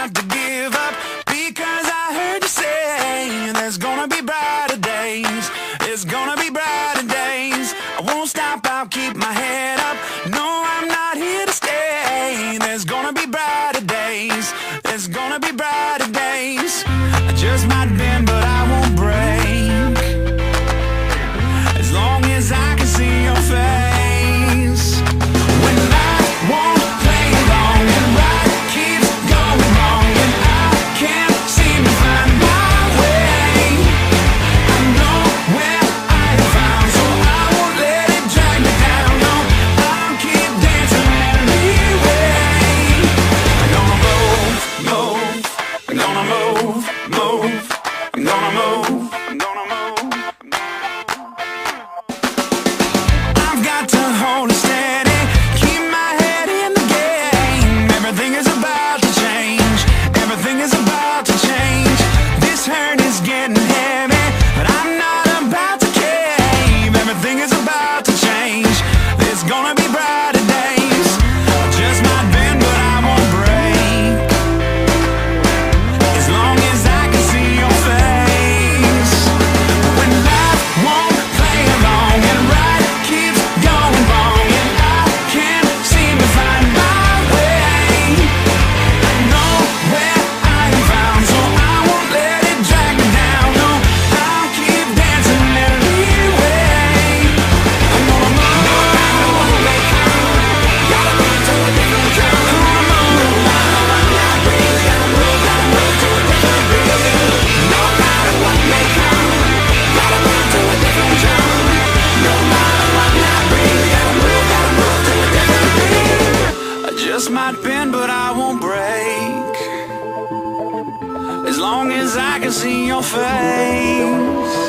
have to give up, because I heard you say there's gonna be brighter days. There's gonna be brighter days. I won't stop, I'll keep my head up. No, I'm not here to stay. There's gonna be brighter days. There's gonna be brighter days. I just might bend, but I won't break, as long as I can see your face. When life won't play along and right keeps going wrong, and I can't seem to find my way, I know where I am found, so I won't let it drag me down. No, I'll keep dancing anyway. I'm gonna move, move. I'm gonna move, move. I'm gonna move. I'm gonna move. I've got to hold it steady, keep my head in the game. Everything is about to change. Everything is about to change. This hurt is getting heavy, but I'm not about to cave. Everything is about to change. There's gonna be brighter days. I just might bend, but I won't break, as long as I can see your face. When life won't play along and right keeps going wrong, and I can't seem to find my way, I know where I am found, so I won't let it drag me down. No, I'll keep dancing anyway. I'm gonna move. No matter what may come, gotta move to a different drum. I'm gonna move. No matter what my breeze, gotta move to a different beat. No matter what may come, gotta move to a different drum. No matter what my breeze, gotta move to a different beat. I just might bend, but I won't break, as long as I can see your face.